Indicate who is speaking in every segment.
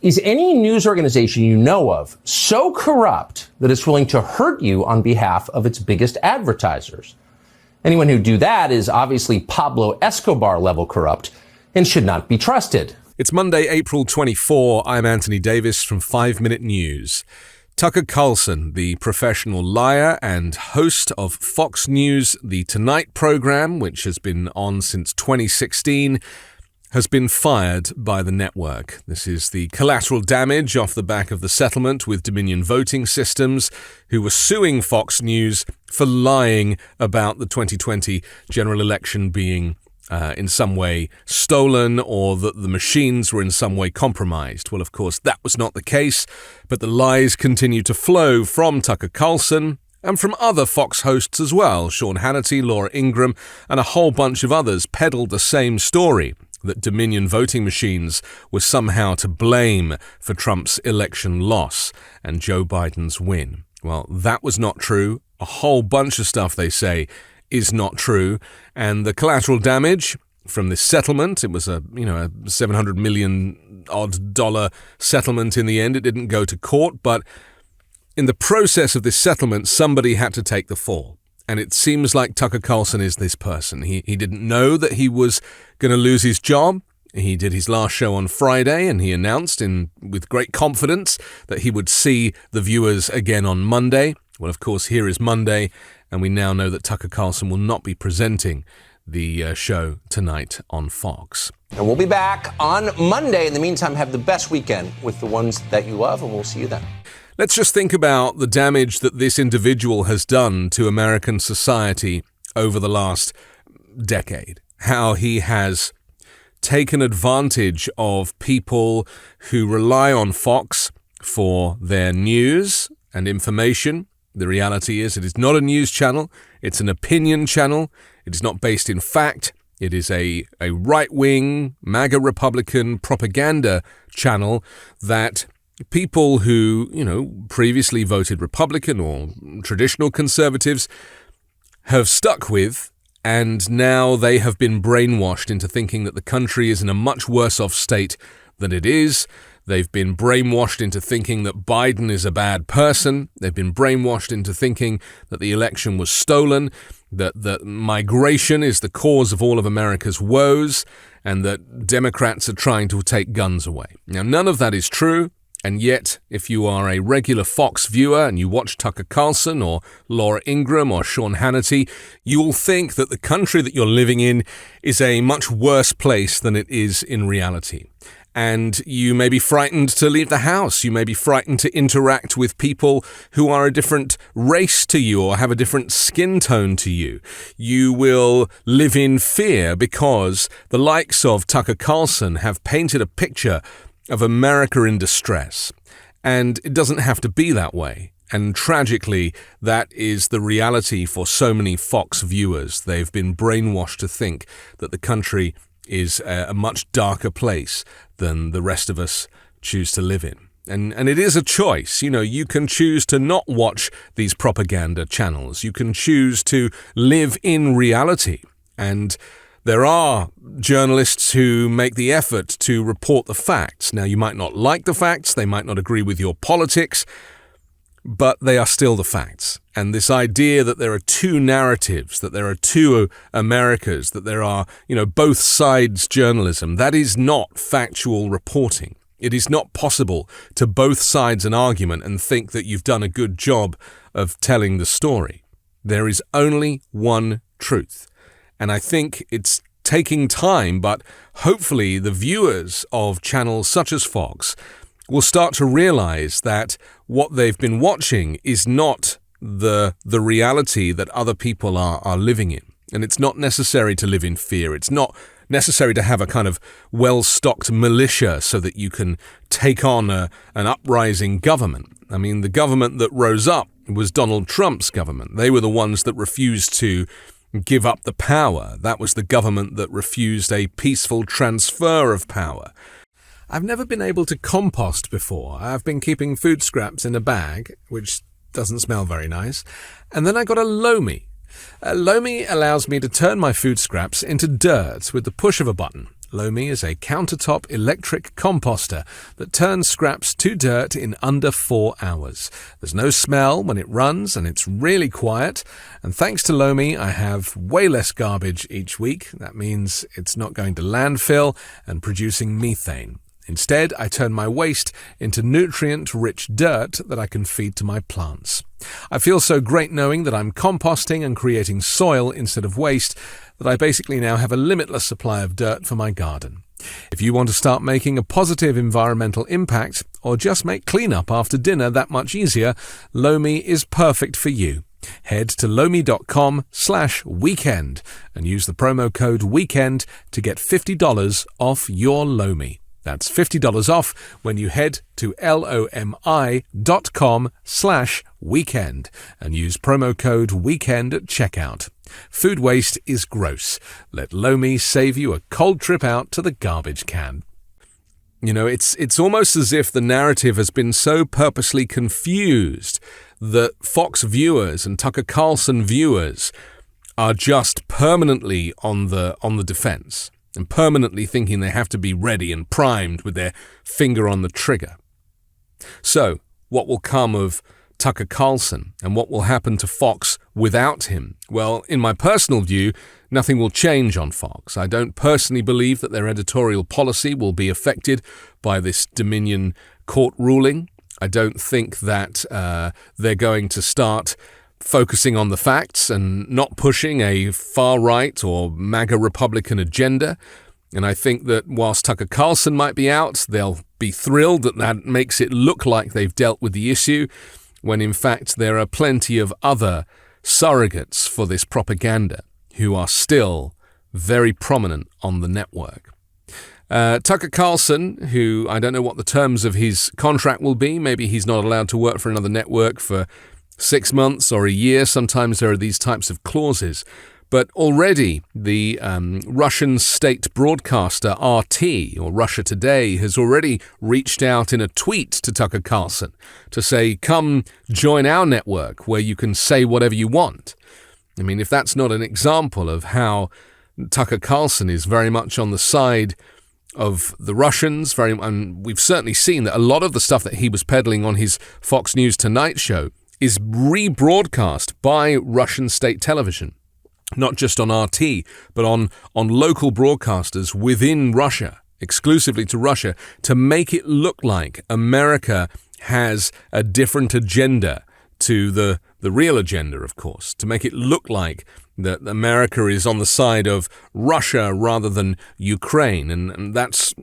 Speaker 1: Is any news organization you know of so corrupt that it's willing to hurt you on behalf of its biggest advertisers? Anyone who do that is obviously Pablo Escobar level corrupt and should not be trusted.
Speaker 2: It's Monday, April 24. I'm Anthony Davis from 5 Minute News. Tucker Carlson, the professional liar and host of Fox News' The Tonight program, which has been on since 2016, has been fired by the network. This is the collateral damage off the back of the settlement with Dominion Voting Systems, who were suing Fox News for lying about the 2020 general election being in some way stolen, or that the machines were in some way compromised. Well, of course, that was not the case, but the lies continue to flow from Tucker Carlson and from other Fox hosts as well. Sean Hannity, Laura Ingraham, and a whole bunch of others peddled the same story, that Dominion voting machines were somehow to blame for Trump's election loss and Joe Biden's win. Well, that was not true. A whole bunch of stuff, they say, is not true. And the collateral damage from this settlement, it was a $700 million odd dollar settlement in the end. It didn't go to court, but in the process of this settlement, somebody had to take the fall. And it seems like Tucker Carlson is this person. He didn't know that he was going to lose his job. He did his last show on Friday, and he announced with great confidence that he would see the viewers again on Monday. Well, of course, here is Monday, and we now know that Tucker Carlson will not be presenting the show tonight on Fox.
Speaker 1: And we'll be back on Monday. In the meantime, have the best weekend with the ones that you love, and we'll see you then.
Speaker 2: Let's just think about the damage that this individual has done to American society over the last decade. How he has taken advantage of people who rely on Fox for their news and information. The reality is it is not a news channel. It's an opinion channel. It is not based in fact. It is a right-wing, MAGA Republican propaganda channel that people who, previously voted Republican or traditional conservatives have stuck with, and now they have been brainwashed into thinking that the country is in a much worse off state than it is. They've been brainwashed into thinking that Biden is a bad person. They've been brainwashed into thinking that the election was stolen, that migration is the cause of all of America's woes, and that Democrats are trying to take guns away. Now, none of that is true. And yet, if you are a regular Fox viewer and you watch Tucker Carlson or Laura Ingraham or Sean Hannity, you will think that the country that you're living in is a much worse place than it is in reality. And you may be frightened to leave the house. You may be frightened to interact with people who are a different race to you or have a different skin tone to you. You will live in fear because the likes of Tucker Carlson have painted a picture of America in distress. And it doesn't have to be that way. And tragically, that is the reality for so many Fox viewers. They've been brainwashed to think that the country is a much darker place than the rest of us choose to live in. And it is a choice. You can choose to not watch these propaganda channels. You can choose to live in reality. And there are journalists who make the effort to report the facts. Now, you might not like the facts, they might not agree with your politics, but they are still the facts. And this idea that there are two narratives, that there are two Americas, that there are, both sides journalism, that is not factual reporting. It is not possible to both sides an argument and think that you've done a good job of telling the story. There is only one truth. And I think it's taking time, but hopefully the viewers of channels such as Fox will start to realize that what they've been watching is not the reality that other people are living in. And it's not necessary to live in fear. It's not necessary to have a kind of well-stocked militia so that you can take on an uprising government. I mean, the government that rose up was Donald Trump's government. They were the ones that refused to give up the power. That was the government that refused a peaceful transfer of power. I've never been able to compost before. I've been keeping food scraps in a bag, which doesn't smell very nice. And then I got a Lomi. Lomi allows me to turn my food scraps into dirt with the push of a button. Lomi is a countertop electric composter that turns scraps to dirt in under 4 hours. There's no smell when it runs and it's really quiet. And thanks to Lomi, I have way less garbage each week. That means it's not going to landfill and producing methane. Instead, I turn my waste into nutrient-rich dirt that I can feed to my plants. I feel so great knowing that I'm composting and creating soil instead of waste that I basically now have a limitless supply of dirt for my garden. If you want to start making a positive environmental impact or just make cleanup after dinner that much easier, Lomi is perfect for you. Head to lomi.com/weekend and use the promo code WEEKEND to get $50 off your Lomi. That's $50 off when you head to lomi.com/weekend and use promo code WEEKEND at checkout. Food waste is gross. Let Lomi save you a cold trip out to the garbage can. You know, it's almost as if the narrative has been so purposely confused that Fox viewers and Tucker Carlson viewers are just permanently on the defense and permanently thinking they have to be ready and primed with their finger on the trigger. So, what will come of Tucker Carlson and what will happen to Fox without him? Well, in my personal view, nothing will change on Fox. I don't personally believe that their editorial policy will be affected by this Dominion court ruling. I don't think that they're going to start focusing on the facts and not pushing a far-right or MAGA Republican agenda. And I think that whilst Tucker Carlson might be out, they'll be thrilled that that makes it look like they've dealt with the issue, when in fact there are plenty of other surrogates for this propaganda who are still very prominent on the network. Tucker Carlson, who I don't know what the terms of his contract will be, maybe he's not allowed to work for another network for 6 months or a year. Sometimes there are these types of clauses. But already the Russian state broadcaster RT, or Russia Today, has already reached out in a tweet to Tucker Carlson to say, come join our network where you can say whatever you want. I mean, if that's not an example of how Tucker Carlson is very much on the side of the Russians, and we've certainly seen that a lot of the stuff that he was peddling on his Fox News Tonight show is rebroadcast by Russian state television. Not just on RT, but on local broadcasters within Russia, exclusively to Russia, to make it look like America has a different agenda to the real agenda, of course, to make it look like that America is on the side of Russia rather than Ukraine. And that's,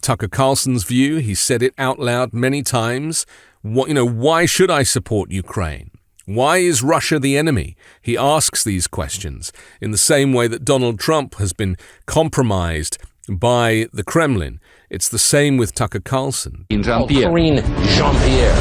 Speaker 2: Tucker Carlson's view. He said it out loud many times. Why should I support Ukraine? Why is Russia the enemy? He asks these questions in the same way that Donald Trump has been compromised by the Kremlin. It's the same with Tucker Carlson.
Speaker 1: Karine Jean-Pierre.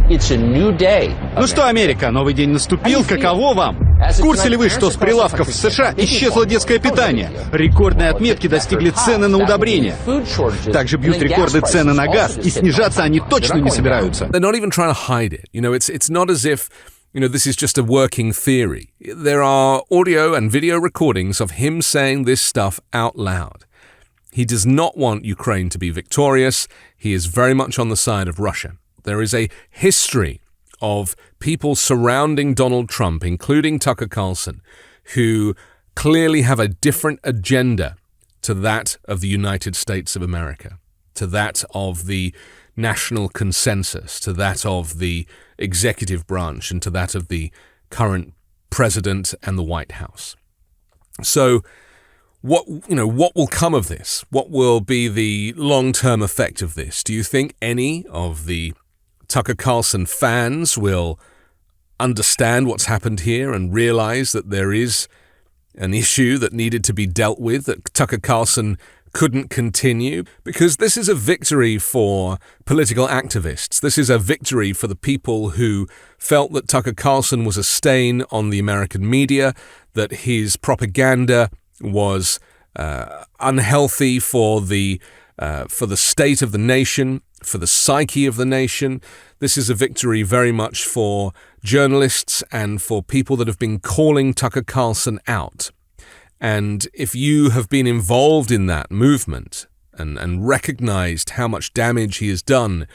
Speaker 1: It's a new day.
Speaker 3: Ну что, Америка, новый день наступил. Каково вам? В курсе ли вы, что с прилавков в США исчезло детское питание? Рекордные отметки достигли цены на удобрения. Также бьют рекорды цены на газ, и снижаться они точно не собираются.
Speaker 2: They're not even trying to hide it. It's not as if, this is just a working theory. There are audio and video recordings of him saying this stuff out loud. He does not want Ukraine to be victorious. He is very much on the side of Russia. There is a history of people surrounding Donald Trump, including Tucker Carlson, who clearly have a different agenda to that of the United States of America, to that of the national consensus, to that of the executive branch, and to that of the current president and the White House. So what will come of this? What will be the long-term effect of this? Do you think any of the Tucker Carlson fans will understand what's happened here and realize that there is an issue that needed to be dealt with, that Tucker Carlson couldn't continue? Because this is a victory for political activists. This is a victory for the people who felt that Tucker Carlson was a stain on the American media, that his propaganda was unhealthy for the state of the nation, for the psyche of the nation. This is a victory very much for journalists and for people that have been calling Tucker Carlson out. And if you have been involved in that movement and recognized how much damage he has done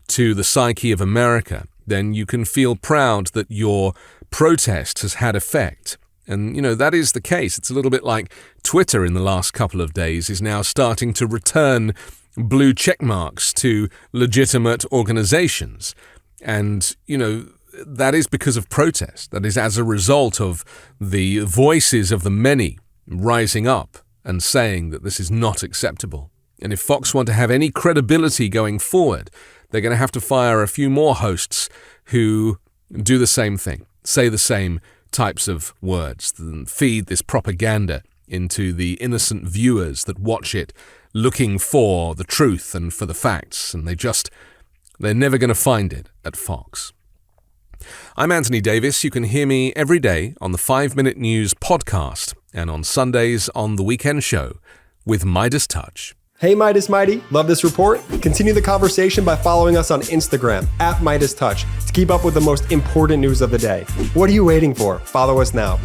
Speaker 2: to the psyche of America, then you can feel proud that your protest has had effect. And, that is the case. It's a little bit like Twitter in the last couple of days is now starting to return blue check marks to legitimate organizations. And, that is because of protest. That is as a result of the voices of the many rising up and saying that this is not acceptable. And if Fox want to have any credibility going forward, they're going to have to fire a few more hosts who do the same thing, say the same types of words, and feed this propaganda into the innocent viewers that watch it looking for the truth and for the facts, and they're never going to find it at Fox. I'm Anthony Davis. You can hear me every day on the 5 Minute News podcast and on Sundays on The Weekend Show with MeidasTouch.
Speaker 4: Hey Meidas Mighty, love this report? Continue the conversation by following us on Instagram @MeidasTouch to keep up with the most important news of the day. What are you waiting for? Follow us now.